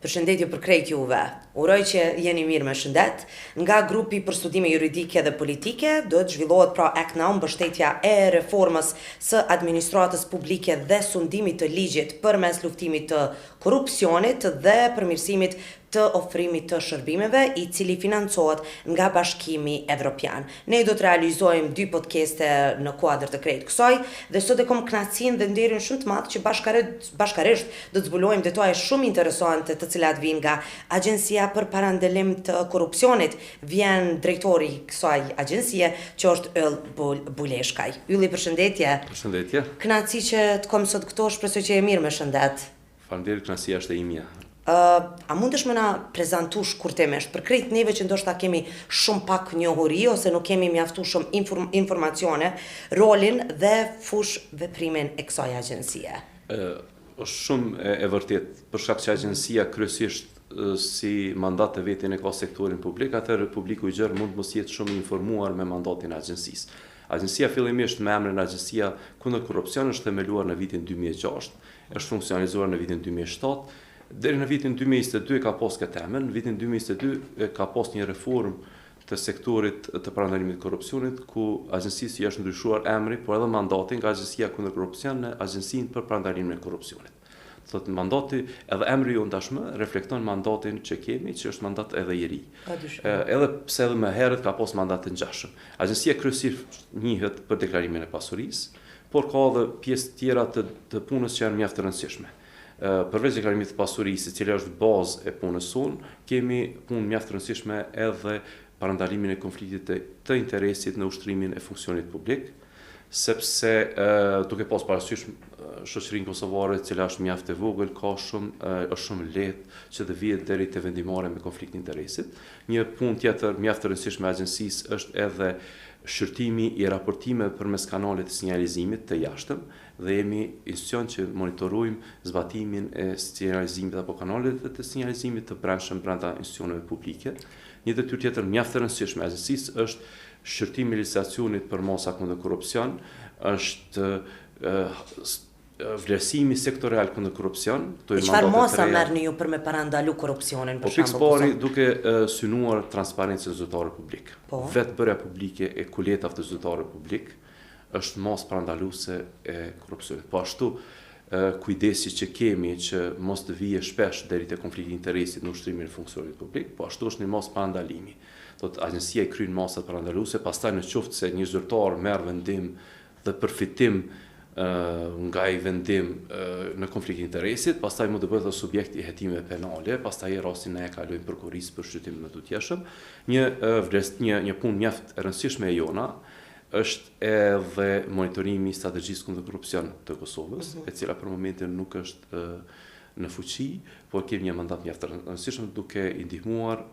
Përshëndetje për krejt juve. Uroj që jeni mirë me shëndet. Nga grupi për studime juridike dhe politike, do të zhvillohet pra ECNA, mbështetja e reformës së administratës publike dhe sundimit të ligjit përmes luftimit të korrupsionit dhe përmirësimit të ofrimit të shërbimeve, i cili financohet nga Bashkimi Evropian. Ne do të realizojmë 2 podcaste në kuadër të krejt kësaj, dhe sot e kom kënaqësinë dhe nderin shumë të madh që bashkarisht do të zbulojmë detaje shumë interesante të cilat vijnë nga Agjencia për Parandalim të Korrupsionit. Vjen drejtori i kësaj agjencie, që është Yll Buleshkaj. Ylli, përshëndetje. Përshëndetje. Kënaqësi që të kom sot këto, shpresoj që je mirë me shëndet. Faleminderit, kënaqësia është e imja. A mundesh më na prezantu shkurtimisht për krejt neve që ndoshta kemi shumë pak njohuri ose nuk kemi mjaftuar shumë informacione, rolin dhe fush veprimin e kësaj agjencie? Është shumë e vërtet, për shkak që agjencia kryesisht si mandat të vetin e ka sektorin publik, atëherë publiku i gjerë mund mos jetë shumë informuar me mandatin e agjencisë. Agjencia fillimisht me emrin Agjencia kundër korrupsionit është themeluar në vitin 2006, është funksionalizuar në vitin 2007. Deri në vitin 2022 ka pas këtë emër, në vitin 2022 ka pas një reformë të sektorit të parandalimit të korrupsionit, ku agjencisë i është ndryshuar emri, por edhe mandati nga Agjencia kundër korrupsionit në Agjencinë për parandalimin e korrupsionit. Thotë mandati edhe emri ju tashmë reflekton mandatin që kemi, që është mandat edhe i ri. Edhe pse edhe më herët ka pas mandat të ngjashëm. Agjencia kryesisht njihet për deklarimin e pasurisë, por ka edhe pjesë tjera të punës që janë mjaft të rëndësishme. Përveç deklarimit të pasurisë, e cila është bazë e punës sonë, kemi punë mjaft të rëndësishme edhe parandalimin e konfliktit të interesit në ushtrimin e funksionit publik, sepse duke pas parasysh shoqërinë kosovare, e cila është mjaft e vogël, është shumë lehtë që të vihet deri te vendimmarrja me konflikt interesit. Një punë tjetër mjaft të rëndësishme e agjencisë është edhe shërtimi i raportimeve përmes kanalet të sinjalizimit të jashtëm, dhe jemi institucion që monitorojmë zbatimin e sinjalizimit apo kanalet të sinjalizimit të brendshëm brenda institucioneve publike. Një detyrë tjetër mjaft e rëndësishme e agjencisë është shërtimi i legjislacionit për masa kundër korrupsion, është vlerësimi sektorial kundër korrupsion. Çfarë mosa merrni ju për me parandalu korrupsionin? Po pikëpari duke synuar transparencën e zyrtarit publik. Vetë bërja publike e kuletave të zyrtarit publik është mos parandaluese e korrupsionit. Po ashtu kujdesi që kemi që mos të vijë shpesh deri te konflikti i interesit në ushtrimin e funksionit publik, po ashtu është një mos parandalimi. Agjencia i kryen mosat parandaluese, pastaj në qoftë se një zyrtar merr vendim dhe përfitim nga i vendim në konflikt interesit, pastaj mund të bëhet subjekt i hetimeve penale, pastaj rastin ne e kalojmë prokurisë për shqyrtim më të tjeshëm. Një punë mjaft e rëndësishme e jona është edhe monitorimi i strategjisë kundër korrupsion të Kosovës, e cila për momentin nuk është në fuqi, por kemi një mandat mjaft të rëndësishëm duke i ndihmuar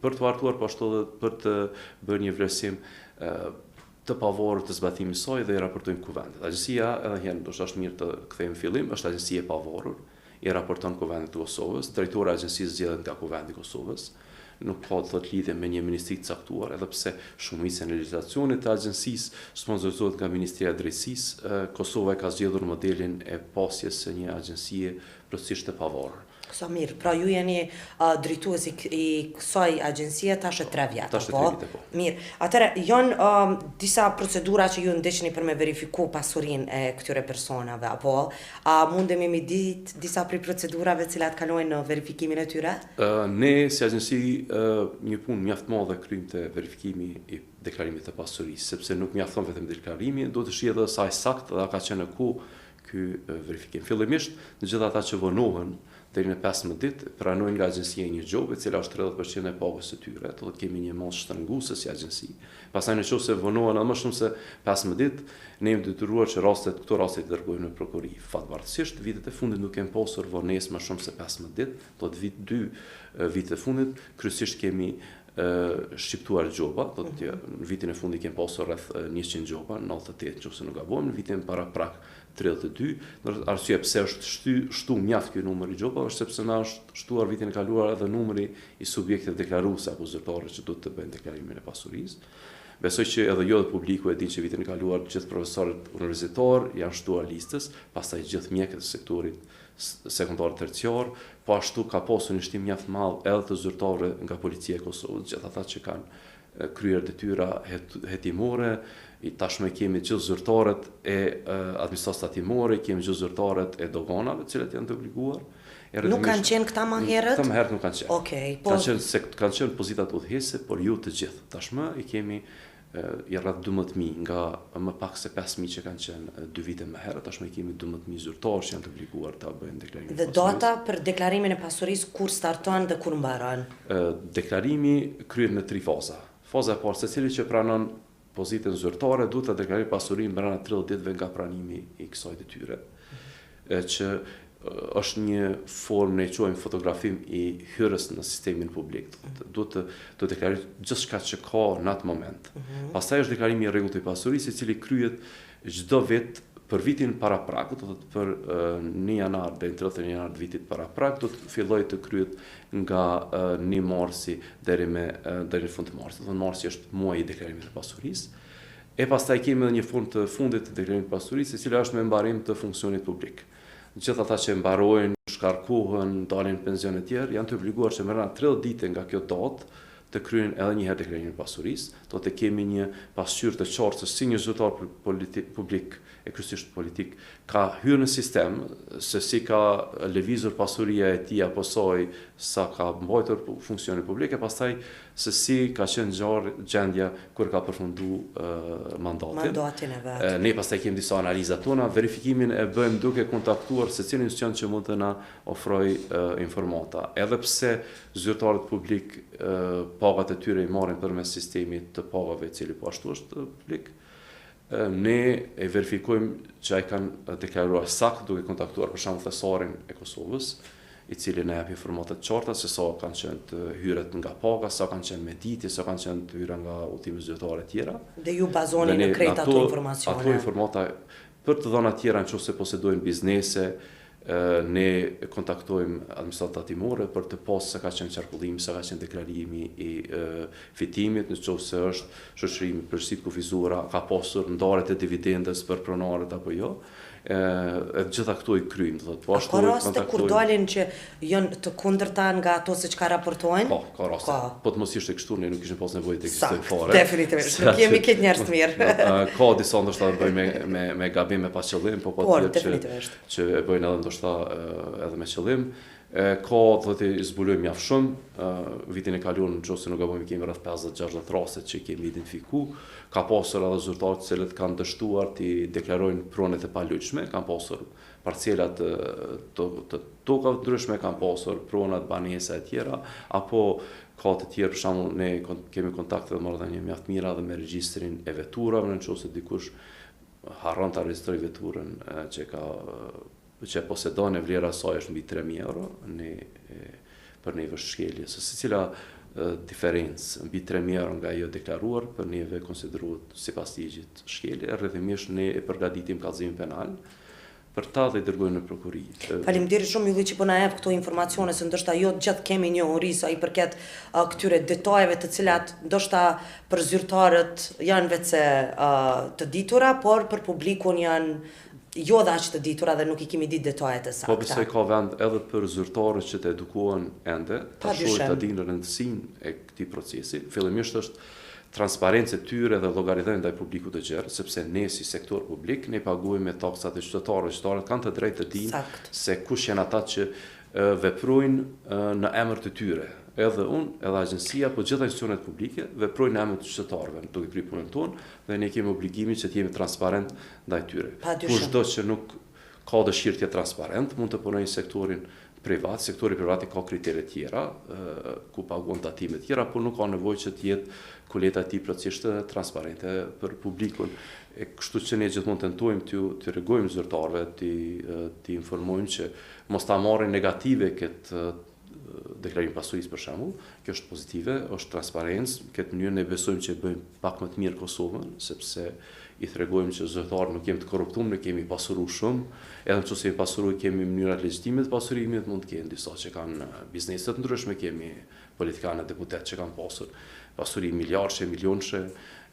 për të hartuar, po ashtu edhe për të bërë një vlerësim të pavarur të zbatimit saj dhe i raportojmë kuvendet. Agjencia, edhe herë ndoshta është mirë të kthejmë fillim, është agjencie e pavarur, i raporton kuvendet të Kosovës, drejtori i agjencisë zgjedhet nga kuvendi i Kosovës, nuk ka të lidhje me një ministri të caktuar, edhe pse shumica e legjislacionit të agjencisë sponsorizohet nga Ministria e Drejtësisë. Kosova ka zgjedhur modelin e pasjes së një agjencie plotësisht të pavarur. Sa mirë, pra ju jeni drejtuesi i kësaj agjencie tash e 3 vjet, po? Mirë. Atëherë janë disa procedura që ju ndiqni për me verifiku pasurinë e këtyre personave, apo a mundemi mi ditë disa prej procedurave të cilat kalojnë në verifikimin e tyre? Ne si agjenci një punë mjaft madhe kryjmë të verifikimi i deklarimit të pasurisë, sepse nuk mjafton vetëm deklarimi, do të shihet edhe sa i saktë dhe ka qenë ku ky verifikim. Fillimisht, në gjithë ata që vonohen deri në 15 ditë pranojnë nga agjencia një gjobë, e cila është 30% e pagës së tyre, do të kemi një mos shtrënguese si agjenci. Pastaj nëse vonohen edhe më shumë se 15 ditë, ne jemi detyruar që këto raste të dërgojmë në prokurori. Fatmirësisht, vitet e fundit nuk kemi pasur vonesë më shumë se 15 ditë, do të vit 2 vitet e fundit, kryesisht kemi shqiptuar gjoba, do të në vitin e fundit kemi pasur rreth 100 gjoba, 98 nëse nuk gabojmë, në vitin para prak 32. Arsye pse është shtu mjaft ky numër i gjobave është sepse na është shtuar vitin e kaluar edhe numri i subjekteve deklaruese apo zyrtarëve që duhet të bëjnë deklarimin e pasurisë. Besoj që edhe jo dhe publiku e din që vitin e kaluar gjithë profesorët universitar janë shtuar listës, pastaj gjithë mjekët e sektorit sekondar terciar, po ashtu ka pasur një shtim mjaft madh edhe të zyrtarëve nga policia e Kosovës, gjithë ata që kanë kryer detyra hetimore, tashmë kemi gjithë zyrtarët e administratës tatimore, kemi gjithë zyrtarët e doganave, të cilët janë të obliguar. Nuk kanë qenë këta më herët? Këta më herët nuk kanë qenë. Okej, po Kanë qenë pozitat udhëheqëse, por ju të gjithë. Tashmë i kemi i rreth 12.000 nga më pak se 5.000 që kanë qenë 2 vite më herët, tashmë i kemi 12.000 zyrtarë që janë të obliguar ta bëjnë deklarimin e pasurisë. Dhe data për deklarimin e pasurisë kur starton dhe kur mbaron? Deklarimi kryhet në 3 faza. Faza e parë, secili që pranon pozitën zyrtare duhet ta deklarojë pasurinë brenda 30 ditëve nga pranimi i kësaj detyre. Që është një formë ne quajmë fotografim i hyrjes në sistemin publik. Duhet të deklarojë gjithçka që ka në atë moment. Pastaj është deklarimi i rregullt të pasurisë, i cili kryhet çdo vit për vitin para prakut, do të për 1 janar deri në 31 janar të vitit para prak, do të fillojë të kryhet nga 1 marsi deri në fund të marsit. Do të marsi është muaji i deklarimit të pasurisë. E pastaj kemi edhe një formë të fundit të deklarimit të pasurisë, e cila është me mbarim të funksionit publik. Gjithë ata që mbarojnë, shkarkohen, dalin në pension e tjerë, janë të obliguar që brenda 30 ditë nga kjo datë të kryejnë edhe një herë deklarimin e pasurisë, do të kemi një pasqyrë të qartë se si një zyrtar publik e kryesisht politik ka hyrë në sistem, se si ka lëvizur pasuria e tij apo saj sa ka mbajtur funksionin publik, e pastaj se si ka qenë gjendja kur ka përfunduar mandatin e vet. Ne pastaj kemi disa analiza tona, verifikimin e bëjmë duke kontaktuar secilin institucion që mund të na ofrojë informata. Edhe pse zyrtarët publik pagat e tyre i marrin përmes sistemit të pagave, i cili po ashtu është publik, ne e verifikojmë që ai kanë deklaruar sakt duke kontaktuar për shembull thesarin e Kosovës, i cili na jep informata të qarta se sa kanë qenë të hyrët nga paga, sa kanë qenë me ditje, sa kanë qenë të hyra nga udhime zyrtare të tjera. Dhe ju bazoni në krejt ato informacione. Ato informata për të dhëna tjera nëse posedojnë biznese, ne kontaktojmë administratën tatimore për të pasur se ka qenë qarkullimi, sa ka qenë deklarimi i fitimit, nëse është shoqërimi përgjithësi kufizuara, ka pasur ndarjet e dividendës për pronarët apo jo. E gjitha këto i kryjmë, do të thotë. Ka raste kur dalin që janë të kundërta nga ato se çka raportojnë? Po, ka raste. Po të mos ishte kështu, ne nuk kishim pas nevojë të ekzistojmë fare. Definitivisht, nuk jemi këtë njerëz të mirë. Ka disa ndoshta bëjmë me gabim me pas qëllim, po tjetër që e bëjnë edhe ndoshta edhe me qëllim. Ka do të zbulojmë mjaft shumë, vitin e kaluar nëse nuk gabojmë kemi rreth 50-60 raste që kemi identifikuar. Ka pasur edhe zyrtarë të cilët kanë dështuar të deklarojnë pronet e palojshme, kanë pasur parcelat të tokave të ndryshme, kanë pasur pronat banesa e tjera, apo ka të tjerë, për shembull ne kemi kontakte dhe marrëdhënie mjaft mira edhe me regjistrin e veturave, nëse dikush harron ta regjistrojë veturën që posedon e vlera saj është mbi 3.000 euro, për neve shkelje, se secila diferencë mbi 3.000 euro nga ajo deklaruar për neve konsiderohet sipas ligjit shkelje, rrëdhimisht ne e përgatitim kallëzimin penal për ta dhe i dërgojmë në prokuri. Faleminderit shumë Ylli që po na jep këto informacione, se ndoshta jo gjatë kemi njohuri sa i përket këtyre detajeve të cilat ndoshta për zyrtarët janë vetëse të ditura, por për publikun janë jo dhe aq të ditura dhe nuk i kemi ditë detajet e sakta. Po besoj ka vend edhe për zyrtarët që të edukohen ende, ta shohin ta dinë rëndësinë e këtij procesi. Fillimisht është transparencë e tyre dhe llogaritën ndaj publikut të gjerë, sepse ne si sektor publik ne paguajmë me taksat e qytetarëve. Qytetarët kanë të drejtë të dinë se kush janë ata që veprojnë në emër të tyre. Edhe unë, edhe agjencia, po gjitha institucionet publike veprojnë në emër të qytetarëve duke kryer punën tonë dhe ne kemi obligimin që të jemi transparent ndaj tyre. Kushdo që nuk ka dëshirë të jetë transparent, mund të punojë në sektorin privat. Sektori privat ka kritere tjera, ku paguon tatime tjera, por nuk ka nevojë që të jetë kuleta e tij plotësisht transparente për publikun. Kështu që ne gjithmonë tentojmë të rregojmë zyrtarëve, të informojmë që mos ta marrin negative këtë deklarim pasurisë për shembull, kjo është pozitive, është transparencë, këtë mënyrë ne besojmë që e bëjmë pak më të mirë Kosovën, sepse i tregojmë që zyrtarët nuk jemi të korruptuar, ne kemi pasuruar shumë, edhe nëse jemi pasuruar kemi mënyrat legjitime të pasurimit, mund të kenë disa që kanë biznese të ndryshme, kemi politikanë, deputet që kanë pasur pasuri miliardëshe, milionëshe,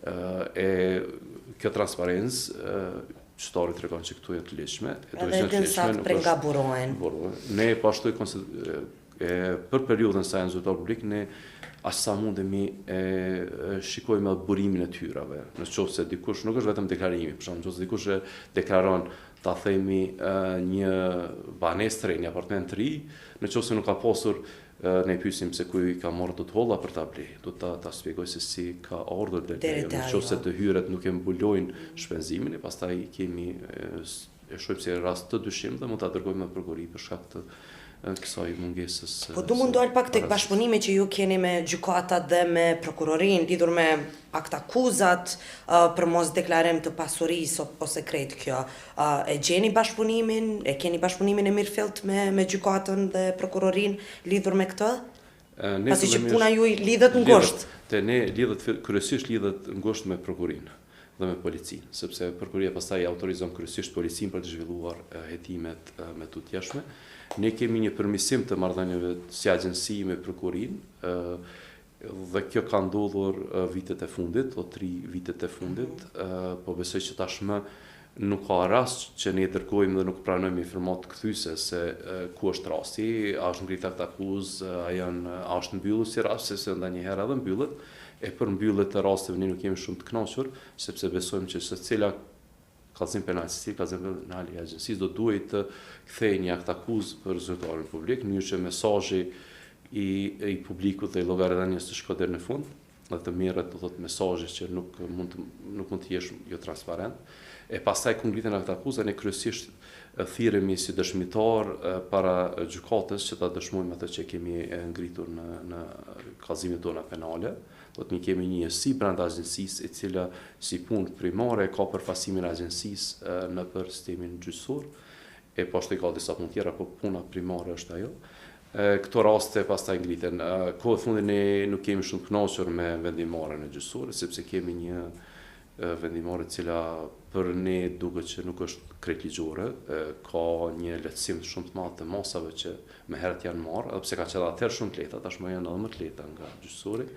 Kjo transparencë, qytetarët tregon që këtu janë të lehtëshme. Edhe din sakt për nga burohen. Ne pashtu për periudhën sa janë zyrtar publik, ne aq sa mundemi shikojmë burimin e tyrave. Nëse dikush nuk është vetëm deklarimi, për shembull, nëse dikush e deklaron ta themi një banesë të re, një apartament të ri, nëse nuk ka pasur ne pyesim se ku i ka marrë do të holla për ta ble. Do ta shpjegoj se si ka ardhur deri nëse të hyret nuk e mbulojnë shpenzimin, e pastaj kemi e shohim si rast të dyshim dhe mund ta dërgojmë në prokurori për shkak të kësaj mungesës. Po du mundu tek tek bashkëpunimi që ju keni me gjykatat dhe me prokurorin lidhur me akt akuzat për mos deklarim të pasurisë ose krejt kjo. E gjeni bashkëpunimin, e keni bashkëpunimin e mirëfillt me gjykatën dhe prokurorin lidhur me këtë? Pasi që puna ju lidhet ngushtë. Ne kryesisht lidhet ngushtë me prokurorin dhe me policinë, sepse prokuroria pastaj autorizon kryesisht policinë për të zhvilluar hetimet me tutjeshme. Ne kemi një përmirësim të marrëdhënieve si agjenci me prokurorinë, dhe kjo ka ndodhur vitet e fundit, o 3 vitet e fundit, po besoj që tashmë nuk ka rast që ne dërgojmë dhe nuk pranojmë informat kthyese se ku është rasti, a është ngritur akt akuzë, a është mbyllur si rast, se ndonjëherë edhe mbyllet. E për mbyllet të rasteve ne nuk jemi shumë të kënaqur, sepse besojmë që secila kallëzim penal, kallëzim penal i agjencisë do duhet të kthejë një akt akuzë për zyrtarin publik, në mënyrë që mesazhi i publikut dhe i llogaridhënies të shkojë deri në fund, dhe të merret do thotë mesazhi që nuk mund të jesh jo transparent. E pastaj kur ngrihen akt akuzë ne kryesisht thirremi si dëshmitar para gjykatës që ta dëshmojmë atë që kemi ngritur në kallëzimet tona penale. Do të kemi një njësi brenda agjencisë e cila si punë primare ka përfasimin e agjencisë në për sistemin gjyqësor, e poshtë ka disa punë tjera, por puna primare është ajo. Këto raste pastaj ngriten. Kohë fundit ne nuk kemi shumë të kënaqur me vendimarrjen e gjyqësore, sepse kemi një vendimare e cila për ne duket që nuk është krejt ligjore, ka një lehtësim shumë të madh të masave që më herët janë marrë, edhe pse kanë qenë atëherë shumë të lehta, tashmë janë edhe më të lehta nga gjyqësori.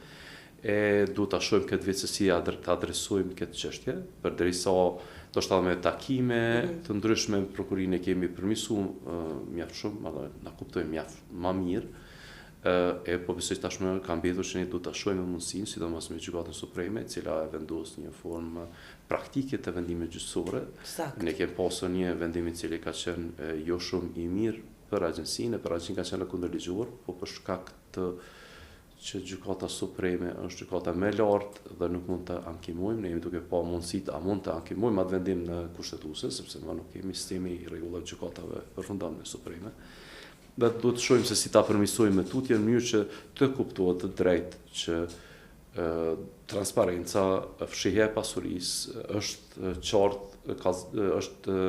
Duhet ta shohim këtë vit se si ta adresojmë këtë çështje, përderisa do të me takime të ndryshme me prokurorinë kemi përmirësuar mjaft shumë, na kuptojmë mjaft më mirë. Po besoj tashmë ka mbetur që ne duhet ta shohim mundësinë, sidomos me gjykatën supreme, e cila e vendos një formë praktike të vendimeve gjyqësore. Ne kemi pasur një vendim i cili ka qenë jo shumë i mirë për agjencinë, për agjencinë ka qenë kundërligjor, po për shkak të që gjykata supreme është gjykata më e lartë dhe nuk mund të ankimojmë, ne jemi duke pa mundësitë a mund të ankimojmë atë vendim në kushtetuese, sepse ne nuk kemi sistemi i rregullave të gjykatave përfundon me supreme. Dhe duhet të shohim se si ta përmirësojmë me tutje në mënyrë që të kuptohet të drejtë që transparenca, fshehja e pasurisë është qartë, është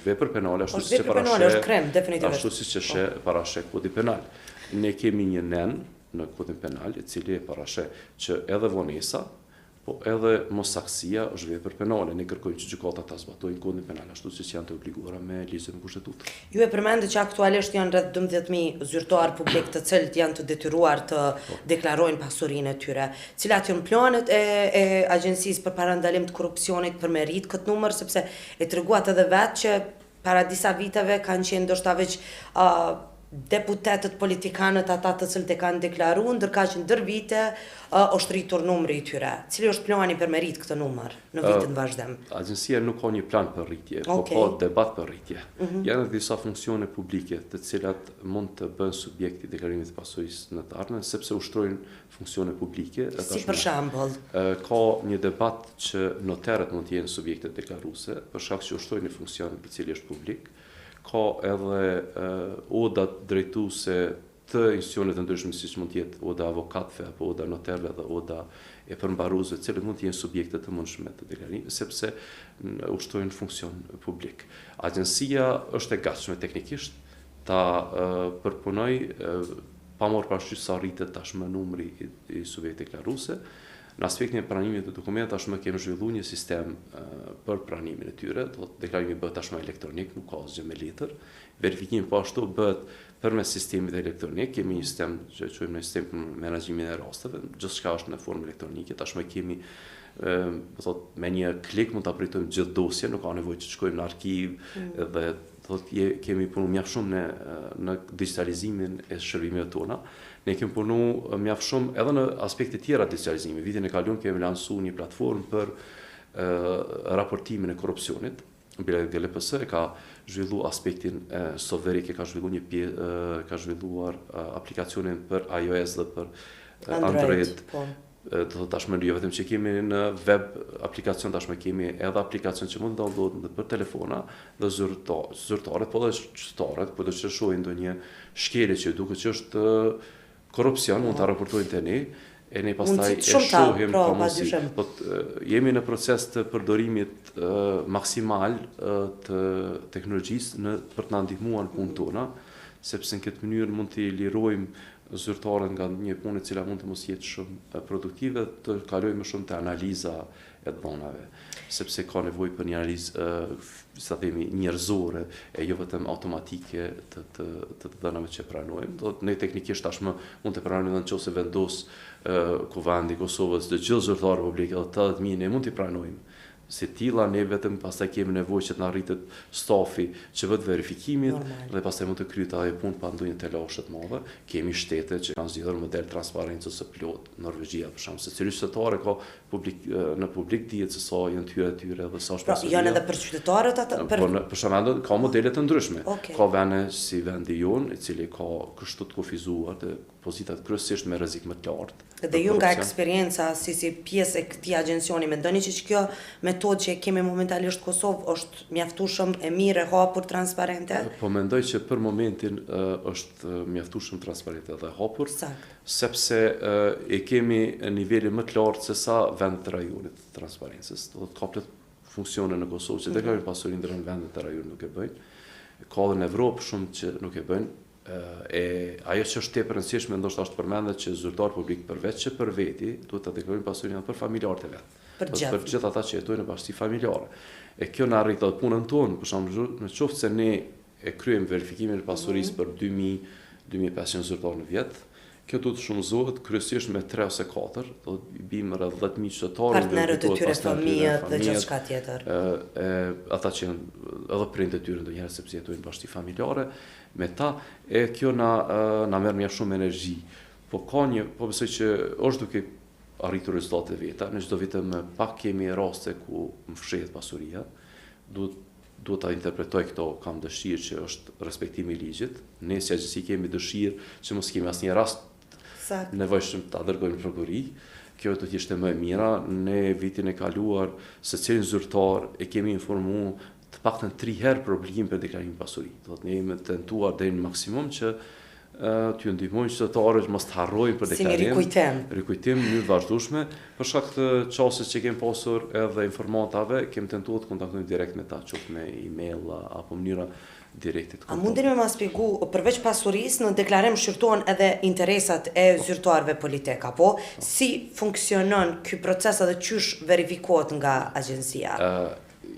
vepër penale, ashtu siç e parashek kodi penal. Ne kemi një nen në kodin penal, i cili e parashek që edhe vonesa, po edhe mosaksia është vepër penale. Ne kërkojmë që gjykata ta zbatojnë kodin penal ashtu siç janë të obliguara me ligjet e kushtetutë. Ju e përmendët që aktualisht janë rreth 12.000 zyrtar publik të cilët janë të detyruar të deklarojnë pasurinë e tyre. Cilat janë planet e agjencisë për parandalim të korrupsionit për me rrit këtë numër, sepse e treguat edhe vetë që para disa viteve kanë qenë ndoshta veç deputetët politikanët ata të cilët e kanë deklaruar, ndërka që ndër vite është rritur numri i tyre. Cili është plani për me rrit këtë numër në vitin vazhdim? Agjencia nuk ka një plan për rritje, po ka debat për rritje. Janë disa funksione publike të cilat mund të bëhen subjekti i deklarimit të pasurisë në të ardhmen, sepse ushtrojnë funksione publike. Si për shembull? Ka një debat që notarët mund të jenë subjekte deklaruese, për shkak që ushtrojnë një funksion i cili është publik. Ka edhe oda drejtuese të institucioneve të ndryshme, siç mund të jetë oda avokatëve apo oda notarëve dhe oda e përmbaruesve, të cilët mund të jenë subjekte të mundshme të deklarimit, sepse ushtrojnë funksion publik. Agjencia është e gatshme teknikisht ta përpunoj pa marrë parasysh sa rritet tashmë numri i subjekte deklaruese. Në aspektin e pranimit të dokumentave tashmë kemi zhvilluar një sistem për pranimin e tyre, do të deklarimi bëhet tashmë elektronik, nuk ka asgjë me letër. Verifikimi po ashtu bëhet përmes sistemit elektronik, kemi një sistem që quajmë sistem për menaxhimin e rasteve, gjithçka është në formë elektronike. Tashmë kemi me një klik mund ta pritojmë gjithë dosjen, nuk ka nevojë që të shkojmë në arkiv dhe kemi punu mjaft shumë në digitalizimin e shërbimeve tona. Ne kemi punu mjaft shumë edhe në aspekte tjera të digitalizimit. Vitin e kaluar kemi lansuar një platformë për raportimin e korrupsionit. GLPS ka zhvilluar aspektin softverik, ka zhvilluar aplikacionin për iOS dhe për Android. Tashmë jo vetëm që kemi në web aplikacion, tashmë kemi edhe aplikacion që mund të downloaden për telefona dhe zyrtarët, po dhe qytetarët, po do të shohin ndonjë shkelje që duket që është korrupsion, mund ta raportojnë te ne, e ne pastaj e shohim ka mundësi. Jemi në proces të përdorimit maksimal të teknologjisë për të na ndihmuar në punën tona, sepse në këtë mënyrë mund të lirojmë zyrtarët nga një punë e cila mund të mos jetë shumë produktive, të kalojmë më shumë te analiza e dhënave, sepse ka nevojë për një analizë sa themi njerëzore e jo vetëm automatike të dhënave që pranojmë. Ne teknikisht tashmë mund të pranojmë nëse vendos Kuvandi i Kosovës të gjithë zyrtarët publik edhe 80.000 ne mund t'i pranojmë. Si tilla ne vetëm pastaj kemi nevojë që të na rritet stafi që vët verifikimin dhe pastaj mund të kryet ajo punë pa ndonjë telashe të mëdha. Kemi shtete që kanë zgjedhur model transparencës së plot, Norvegjia për shembull, secili qytetar ka në publik dihet se sa janë tyre dhe sa është pasuria. Janë edhe për qytetarët atë për shembull ka modele të ndryshme. Ka vende si vendi jon, i cili ka kështu të kufizuar të pozitat kryesisht me rrezik më të lartë. Dhe ju nga eksperienca si pjesë e këtij agjencioni, mendoni që kjo metodë që kemi momentalisht në Kosovë është mjaftueshëm, e mirë, e hapur, transparente? Po mendoj që për momentin është mjaftueshëm, transparente dhe hapur, sepse e kemi nivelin më të lartë se sa vendet të rajonit të transparencës. Do të kaplet funksione në Kosovë që deklarojnë pasurinë ndër vendet të rajonit nuk e bëjnë. Ka edhe në Evropë shumë që nuk e bëjnë. Ajo që është tepër e rëndësishme ndoshta është përmendet që zyrtar publik përveç që për veti duhet ta deklarojnë pasurinë për familjarët e vet. Për gjithë ata që jetojnë në bashkësi familjare. E kjo na rrit edhe punën tonë, për shembull, në qoftë se ne e kryejmë verifikimin e pasurisë për 2000-2500 zyrtarë në vit, kjo duhet shumëzohet kryesisht me 3 ose 4, do të bim rreth 10.000 qytetarë, partnerët e tyre, fëmijët dhe gjithçka tjetër. Ata që janë edhe prindët e tyre ndonjëherë sepse jetojnë në bashkësi familjare, me ta kjo na merr mjaft shumë energji. Po besoj që është duke arritur rezultate veta, në çdo vit më pak kemi raste ku më fshehet pasuria. Duhet ta interpretoj këto, kam dëshirë që është respektimi i ligjit. Ne si agjenci kemi dëshirë që mos kemi asnjë rast nevojshëm ta dërgojmë në prokurori. Kjo do të ishte më e mira. Ne vitin e kaluar secilin zyrtar e kemi informuar të paktën 3 herë për obligim për deklarimin pasuri. Do të ne jemi tentuar deri në maksimum që t'ju ndihmojnë qytetarët mos të harrojnë për deklarim. Si rikujtim në mënyrë të vazhdueshme, për shkak të çështjes që kemi pasur edhe informatave, kemi tentuar të kontaktojmë direkt me ta, qoftë me email apo mënyra direkte të kontaktit. A mundeni më shpjegu, përveç pasurisë, në deklarim shqyrtohen edhe interesat e zyrtarëve politik, apo si funksionon ky proces edhe çysh verifikohet nga agjencia?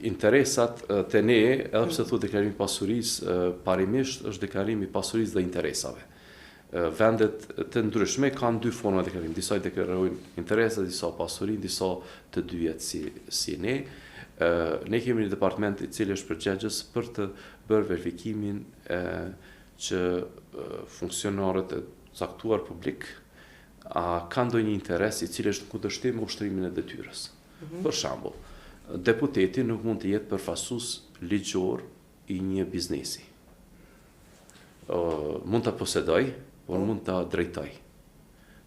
Interesat të ne, edhe pse thuhet deklarimi i pasurisë, parimisht është deklarimi i pasurisë dhe interesave. Vendet të ndryshme kanë 2 forma deklarimi, disa i deklarojnë interesat, disa pasurinë, disa të dyjet si ne. Ne kemi një departament i cili është përgjegjës për të bërë verifikimin që funksionarët e caktuar publik kanë ndonjë interes i cili është në kundërshtim me ushtrimin e detyrës. Për shembull, deputeti nuk mund të jetë përfaqësues ligjor i një biznesi. Mund ta posedoj, por mund ta drejtoj.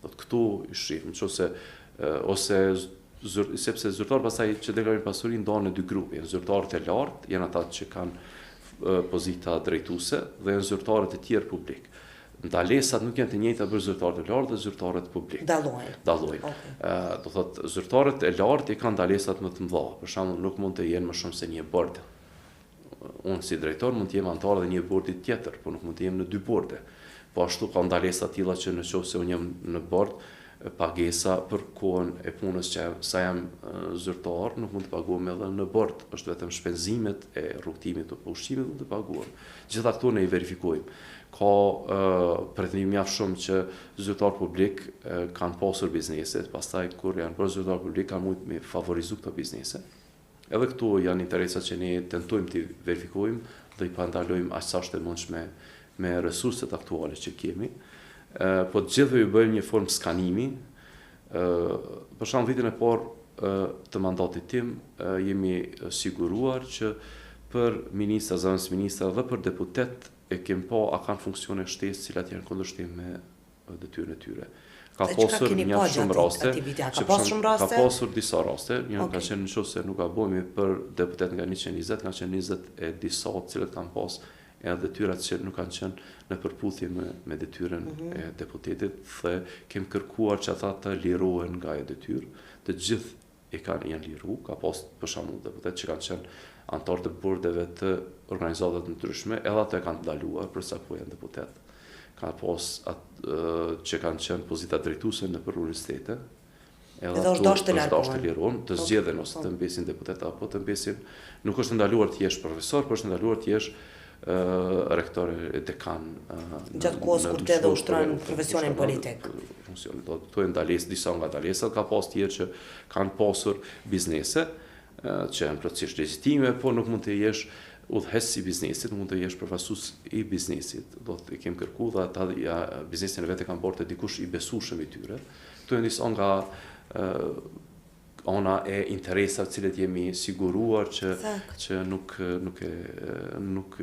Do të këtu i shihim, sepse zyrtarët pastaj që deklarojnë pasurinë ndohen në 2 grupe. Janë zyrtarët e lartë, janë ata që kanë pozita drejtuese dhe janë zyrtarët e tjerë publik. Ndalesat nuk janë të njëjta për zyrtarët e lartë dhe zyrtarët publik. Dallojnë. Do thotë zyrtarët e lartë i kanë ndalesat më të mëdha. Për shembull, nuk mund të jenë më shumë se një bord. Unë si drejtor mund të jem antar edhe një bordi tjetër, por nuk mund të jem në 2 borde. Po ashtu ka ndalesa të tilla që nëse unë jam në bord, pagesa për kohën e punës që sa jam zyrtar, nuk mund të paguam edhe në bord, është vetëm shpenzimet e rrugtimit të ushqimit mund të paguam. Gjitha këto ne i verifikojmë. Ka pretendim mjaft shumë që zyrtar publik kanë pasur biznese, pastaj kur janë bërë zyrtar publik kanë mujt me favorizu këto biznese. Edhe këto janë interesat që ne tentojmë të verifikojmë dhe i pandalojmë aq sa është e mundshme me resurset aktuale që kemi. Po të gjithë i bëjmë një formë skanimi. Për shembull vitin e parë të mandatit tim jemi siguruar që për ministra, zëvendës ministra dhe për deputet e kem pa a kanë funksione shtesë cilat janë kundërshtim me detyrën e tyre. Ka pasur mjaft shumë raste. Ka pasur disa raste, një ka qenë nëse nuk gabojmë për deputet nga 120, ka qenë 20 e disa të cilët kanë pas edhe detyrat që nuk kanë qenë në përputhje me detyrën e deputetit, dhe kem kërkuar që ata të lirohen nga e detyrë. Të gjithë janë liru, ka pas për shembull deputet që kanë qenë anëtar të bordeve të organizatave të ndryshme, edhe ato e kanë ndaluar përsa po janë deputet. Ka pas që kanë qenë pozita drejtuese në për universitete, edhe ato është dashur të lirohen, të zgjedhen ose të mbesin deputet apo të mbesin, nuk është ndaluar të jesh profesor, por është ndaluar të jesh rektor e dekan gjatë kohës kur të edhe ushtron profesionin politik. To e ndalesë, disa nga ndalesat, ka pas tjerë që kanë pasur biznese që janë plotësisht legjitime, po nuk mund të jesh udhëheqës i biznesit, mund të jesh përfaqësues i biznesit. Do të kem kërku dhe ata biznesin e vetë kanë bërë të dikush i besueshëm i tyre. Këto janë disa nga ona e interesave të cilët jemi siguruar që nuk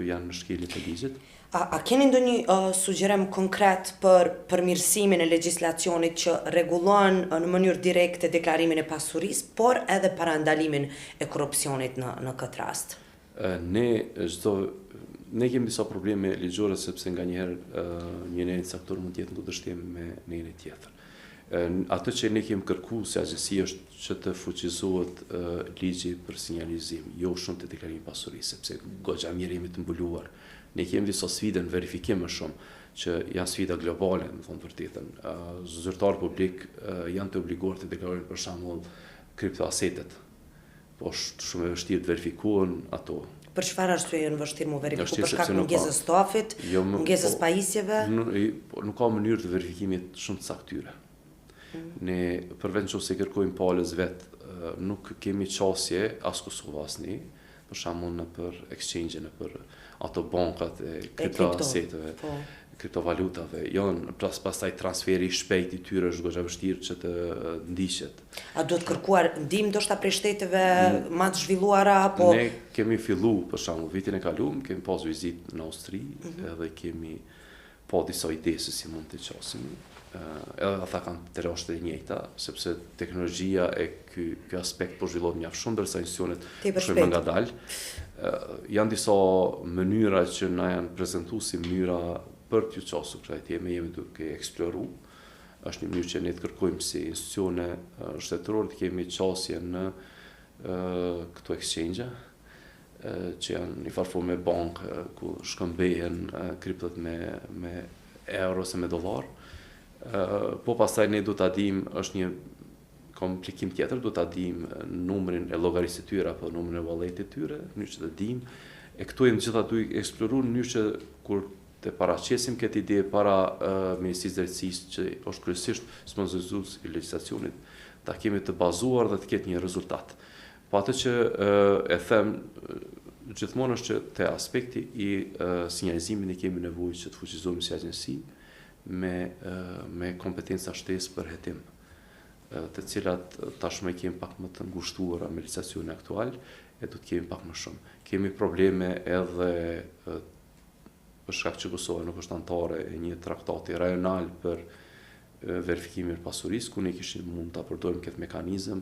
janë në shkeljen e ligjit. A keni ndonjë sugjerim konkret për përmirësimin e legjislacionit që rregullon në mënyrë direkte deklarimin e pasurisë, por edhe parandalimin e korrupsionit në këtë rast? Ne kemi disa probleme ligjore sepse nganjëherë një eni caktuar mund të jetë në kundërshtim me një eni tjetër. Atë që ne kemi kërkuar si agjenci është që të fuqizohet ligji për sinjalizim, jo shumë të deklarimit pasurisë, sepse goxha mirë jemi të mbuluar. Ne kemi disa sfida në verifikim më shumë, që janë sfida globale, në thonë vërtetën. Zyrtarët publik janë të obliguar të deklarojnë për shembull kriptoasetet, po është shumë e vështirë të verifikohen ato. Për çfarë arsye janë vështirë mu verifikuar? Për shkak të mungesës stafit, mungesës pajisjeve? Nuk ka mënyrë të verifikimit shumë të saktyre. Ne përveç nëse kërkojmë palës vetë, nuk kemi qasje as Kosovë as ne, për shembull në për exchange, në për ato bankat e kriptoaseteve, kriptovalutave, janë pastaj transferi i shpejt i tyre është goxha vështirë që të ndiqet. A duhet kërkuar ndihmë ndoshta prej shteteve më të zhvilluara apo? Ne kemi filluar për shembull vitin e kaluar, kemi pas vizitë në Austri, edhe kemi pa disa ide se si mund të qasim. Edhe ata kanë të rrashtë e njëjta, sepse teknologjia e ky aspekt po zhvillohet mjaft shumë, ndërsa institucionet shumë ngadalë. Janë disa mënyra që na janë prezantuar si mënyra për t'ju qasur kësaj teme, jemi duke eksploru. Është një mënyrë që ne të kërkojmë si institucione shtetërore të kemi qasje në këto exchange, që janë një farë me bankë ku shkëmbehen kriptot me euro ose me dollar. Po pastaj ne do ta dim, është një komplikim tjetër, do ta dim numrin e llogarisë të tyre apo numrin e walletit të tyre, në mënyrë që të dim. E këto janë gjitha duke eksploruar në mënyrë që kur të paraqesim këtë ide para Ministrisë Drejtësisë, që është kryesisht sponsorizues i legjislacionit, ta kemi të bazuar dhe të ketë një rezultat. Po atë që e them gjithmonë është që te aspekti i sinjalizimit ne kemi nevojë që të fuqizohemi si agjenci me kompetenca shtesë për hetim, të cilat tashmë kemi pak më të ngushtuara me legjislacionin aktual, e do të kemi pak më shumë. Kemi probleme edhe për shkak që Kosova nuk është anëtare e një traktati rajonal për verifikimin e pasurisë, ku ne kishim mund ta përdorim këtë mekanizëm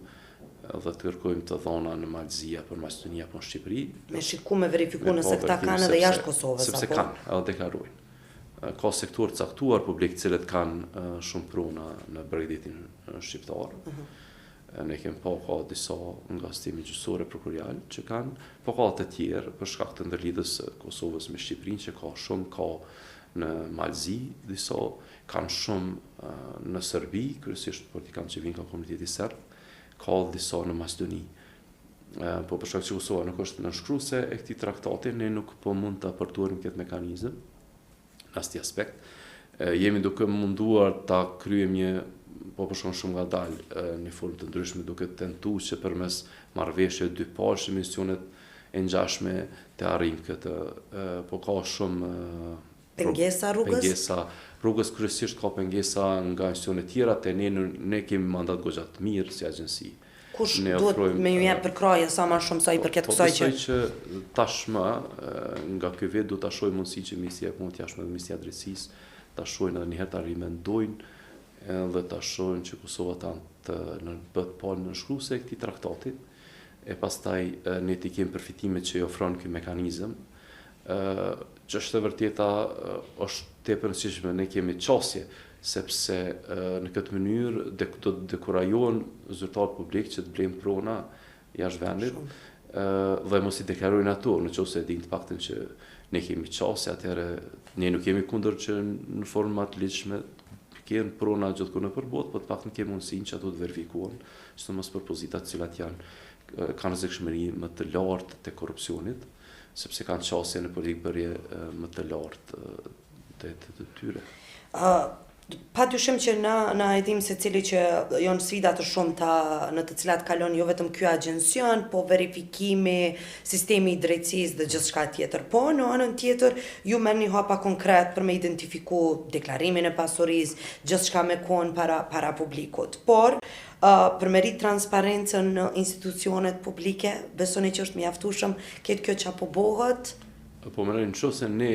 dhe të kërkojmë të dhona në Malzi apo në Maqedoni apo në Shqipëri. Me shikuar me verifikuar nëse këta kanë edhe jashtë Kosovës apo? Sepse kanë, edhe deklarojnë. Ka sektor caktuar publik të cilët kanë shumë pruna në Bregdetin shqiptar. Ne kemi ka disa nga sistemi gjyqësor prokurorial që kanë, po ka të tjerë për shkak të ndërlidhjes së Kosovës me Shqipërinë që ka në Malzi, disa kanë shumë në Serbi, kryesisht politikanë që vinë nga komuniteti serb, ka disa në Maqedoni. Po për shkak që Kosova nuk është nënshkruese e këtij traktati, ne nuk po mund ta përdorim këtë mekanizëm në asnjë aspekt. Jemi duke munduar ta kryejmë një po përshon shumë nga dalë një formë të ndryshme duke tentuar që përmes marrëveshje dy palësh misionet e ngjashme të arrijmë këtë, po ka shumë pengesa rrugës kryesisht ka pengesa nga institucione tjera te ne kemi mandat goxha të mirë si agjenci. Kush duhet me ju jep përkraje sa më shumë sa i përket kësaj që tashmë nga ky vit do ta shohim mundësi që Ministria e Punës Jashtme dhe Ministria e Drejtësisë ta shohin edhe një herë ta rimendojnë dhe ta shohin që Kosova të bëhet palë nënshkruese e këtij traktati, e pastaj ne ti kemi përfitimet që i ofron ky mekanizëm, që është e vërteta është tepër e rëndësishme, ne kemi qasje, sepse në këtë mënyrë do të dekurajohen zyrtarët publik që të blejnë prona jashtë vendit dhe mos i deklarojnë ato, nëse dinë të paktën që ne kemi qasje, atëherë ne nuk kemi kundër që në forma të ligjshme kenë prona gjithku në përbot, po të paktën kemi mundësinë që ato të verifikohen, sidomos për pozitat të cilat kanë rrezikshmëri më të lartë të korrupsionit, sepse kanë qasje në politikbërje më të lartë të tyre. Padyshim që na e dim se cili që janë sfida të shumta në të cilat kalon jo vetëm ky agjencion, po verifikimi, sistemi i drejtësisë dhe gjithçka tjetër. Po në anën tjetër ju merrni hapa konkret për me identifiku deklarimin e pasurisë, gjithçka me kon para publikut. Por për me rrit transparencën në institucionet publike, besoni që është mjaftueshëm këtë kjo çapo bëhet? Po më nëse ne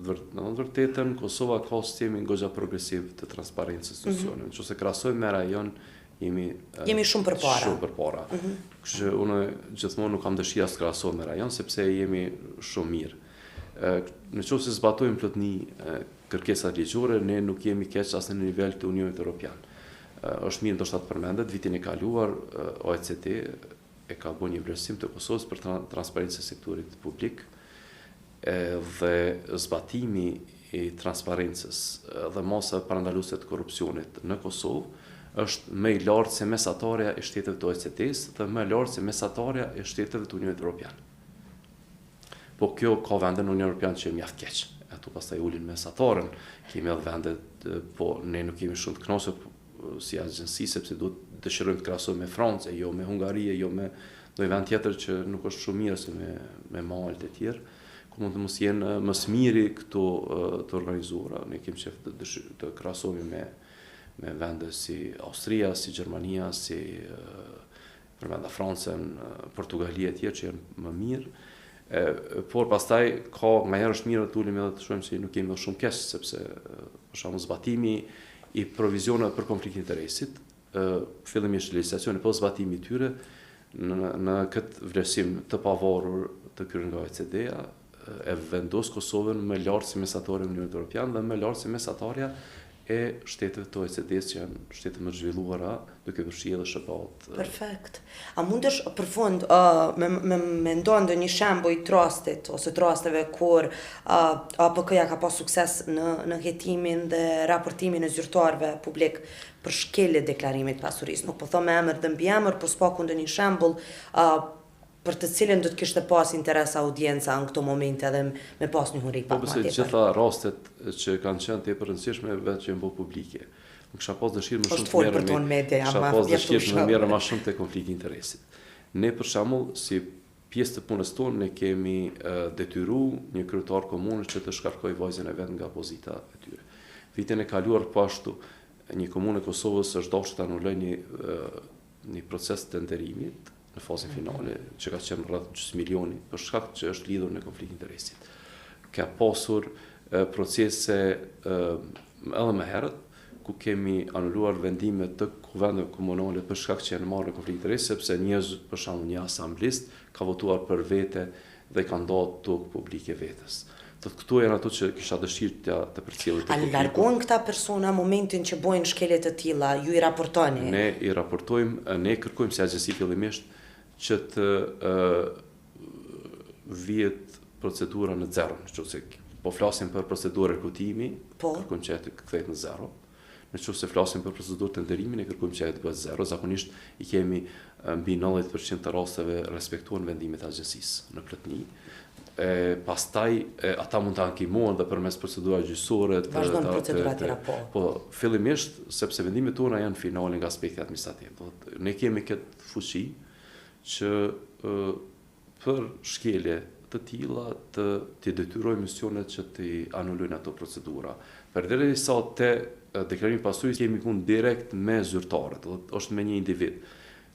në vërtetën Kosova ka sistemin goxha progresiv të transparencës institucioneve. Nëse krahasojmë me rajon, jemi shumë përpara. Shumë përpara. Kështu që unë gjithmonë nuk kam dëshirë të krahasoj me rajon sepse jemi shumë mirë. Nëse zbatojmë plotni kërkesat ligjore, ne nuk jemi keq as në nivel të Unionit Evropian. Është mirë ndoshta të përmendet, vitin e kaluar OECD e ka bërë një vlerësim të Kosovës për transparencën e sektorit publik, dhe zbatimi i transparencës dhe mosa parandaluese të korrupsionit në Kosovë është më i lartë se mesatarja e shteteve të OECD-s dhe më e lartë se mesatarja e shteteve të Unionit Evropian. Po kjo ka vende në Union Evropian që mjaft keq. Ato pastaj ulin mesatarën, kemi edhe vende, po ne nuk kemi shumë të kënaqur si agjenci sepse dëshirojmë të krahasojmë me Francë, jo me Hungari, jo me ndonjë vend tjetër që nuk është shumë mirë se me Maltë e tjerë. Ku mund të mos jenë më së miri këto të organizuara. Ne kemi qef të krahasohemi me vende si Austria, si Gjermania, si përmenda Francën, Portugalia e tjerë që janë më mirë. Por pastaj ka ngaherë është mirë të ulemi edhe të shohim se nuk kemi shumë keq sepse për shembull zbatimi i provizioneve për konflikt interesit, fillimisht legjislacioni po zbatimi i tyre në këtë vlerësim të pavarur të kryer nga OECD-ja e vendos Kosovën më lart si mesatarja e Unionit Evropian dhe më lart si mesatarja e shteteve të OECD-s që janë shtete më zhvilluara, duke përfshirë edhe SHP-t. Perfekt. A mundesh për fund me ndonë ndonjë shembull të rastit ose të rasteve kur APK-ja ka pas sukses në hetimin dhe raportimin e zyrtarëve publik për shkelje deklarimit pasurisë. Nuk po them emër dhe mbiemër, por s'paku ndonjë shembull për të cilën do të kishte pas interes audienca në këto momente dhe me pas një huri pak më tepër. Po pse gjitha rastet që kanë qenë tepër rëndësishme vetë që janë bërë publike. Nuk kisha pas dëshirë më shumë të merrem më shumë te konflikti i interesit. Ne për shembull si pjesë të punës tonë ne kemi detyruar një kryetar komunës që të shkarkojë vajzën e vet nga pozita e tyre. Vitin e kaluar po ashtu një komunë e Kosovës është dashur të anulojë një proces të nderimit në fazën finale, që ka qenë rreth 2 milioni, për shkak që është lidhur në konflikt interesit. Ka pasur procese edhe më herët, ku kemi anuluar vendime të kuvendeve komunale për shkak që janë marrë në konflikt interesi, sepse njerëz, për shembull një asamblist, ka votuar për vete dhe ka ndodhur tokë publike vetes. Këto janë ato që kisha dëshirë të përcjellit. A largohen këta persona momentin që bojnë shkelje të tilla, ju i raportoni? Ne i raportojmë, ne kërkojmë si agjenci fillimisht që të vihet procedura në zero, nëse po flasim për procedurë rekrutimi, kërkojmë që të kthehet në zero. Nëse flasim për procedurë të nderimit, ne kërkojmë që të bëhet zero. Zakonisht i kemi mbi 90% të rasteve respektuar vendimet e agjencisë në plotëni. Pastaj ata mund të ankimohen dhe përmes procedurave gjyqësore vazhdon procedura tjera po fillimisht sepse vendimet tona janë finale nga aspekti administrativ. Ne kemi këtë fuqi që për shkelje të tilla të detyrojmë misionet që të anulojnë ato procedura. Përderisa te deklarimi pasurisë kemi punë direkt me zyrtarët, është me një individ.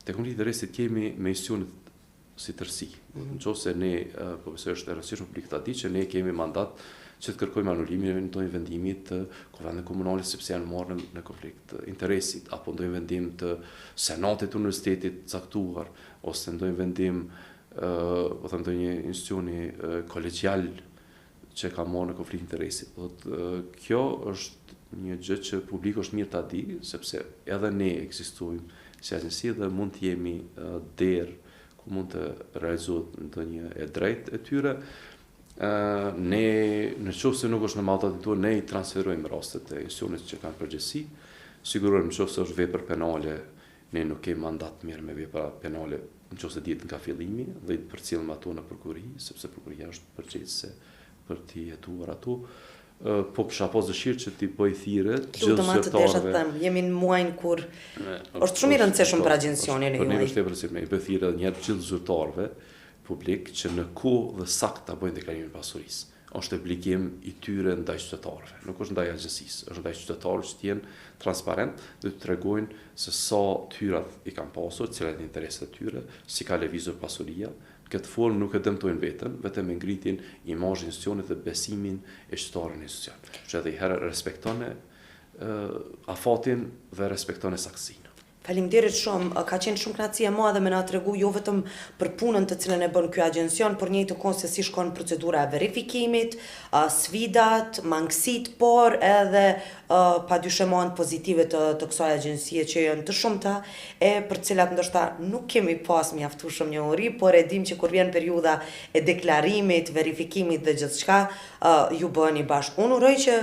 Te konflikti rrestit kemi me misionet si tërsi. Nëse ne, profesor, është e rëndësishme publik ta di që ne kemi mandat që të kërkojmë anulimin e ndonjë vendimi të Kuvendit Komunal sepse janë marrë në konflikt interesit, apo ndonjë vendim të Senatit të Universitetit caktuar, ose ndonjë vendim ndonjë institucioni kolegjial që ka marrë në konflikt interesit. Kjo është një gjë që publiku është mirë ta di, sepse edhe ne ekzistojmë si agjenci dhe mund të jemi derë ku mund të realizohet ndonjë e drejtë e tyre. Ne, nëse nuk është në mandatin tonë, ne i transferojmë rastet e institucionit që kanë përgjegjësi. Sigurohemi nëse është vepër penale, ne nuk kemi mandat mirë me vepra penale nëse dihet nga fillimi dhe i përcjellim ato në prokurori, sepse prokuroria është përgjegjëse për të jetuar ato. Po kisha pas dëshirë që t'i bëj thirrje gjithë zyrtarëve. Jemi në muajin kur është shumë i rëndësishëm për agjencionin e juaj. Po ne vështirë për ne i bëj thirrje një herë gjithë zyrtarëve publik që në kohë dhe saktë ta bëjnë deklarimin e pasurisë. Është obligim i tyre ndaj qytetarëve, nuk është ndaj agjencisë, është ndaj qytetarëve që të jenë transparent dhe të tregojnë se sa tyrat i kanë pasur, cilat janë interesat e tyre, si ka lëvizur pasuria. Këtë formë nuk e dëmtojnë vetëm, vetëm e ngritin imazhin e institucionit dhe besimin e qytetarëve në institucion. Që edhe i herë respekton afatin dhe respekton saktësinë. Faleminderit shumë, ka qenë shumë kënaqësi e madhe me na tregu jo vetëm për punën të cilën e bën ky agjencion, por njëjtë kohë se si shkon procedura e verifikimit, sfidat, mangësitë, por edhe padyshimohen pozitive të kësaj agjencie që janë të shumta e për të cilat ndoshta nuk kemi pas mjaftueshëm njohuri, por e dim që kur vjen periudha e deklarimit, verifikimit dhe gjithçka, ju bëheni bashkë. Unë uroj që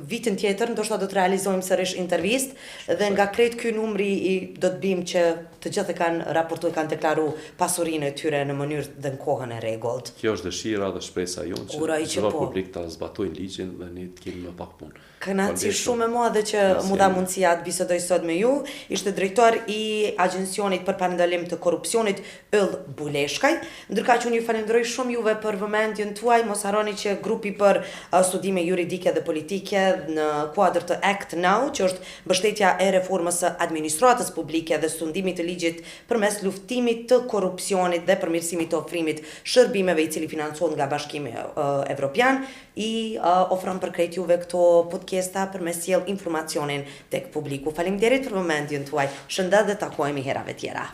vitin tjetër ndoshta do të realizojmë sërish intervistë dhe nga krejt ky numri do të bim që të gjithë kanë raportuar, kanë deklaruar pasurinë e tyre në mënyrë dhe në kohën e rregullt. Kjo është dëshira dhe shpresa jonë që zyrtarët publik ta zbatojnë ligjin dhe ne të kemi më pak punë. Kënaqësi shumë e madhe që mu dha mundësia të bisedoj sot me ju. Ishte drejtor i Agjencionit për Parandalim të Korrupsionit Yll Buleshkaj. Ndërkaq që unë ju falenderoj shumë juve për vëmendjen tuaj. Mos harroni që grupi për studime juridike dhe politike në kuadër të Act Now, që është mbështetja e reformës së administratës publike dhe sundimit të ligjit përmes luftimit të korrupsionit dhe përmirësimit të ofrimit shërbimeve, i cili financohet nga Bashkimi Evropian, i ofron për krejt juve këto podcasta për me sjell informacionin tek publiku. Faleminderit për vëmendjen tuaj. Shëndet dhe takohemi herave tjera.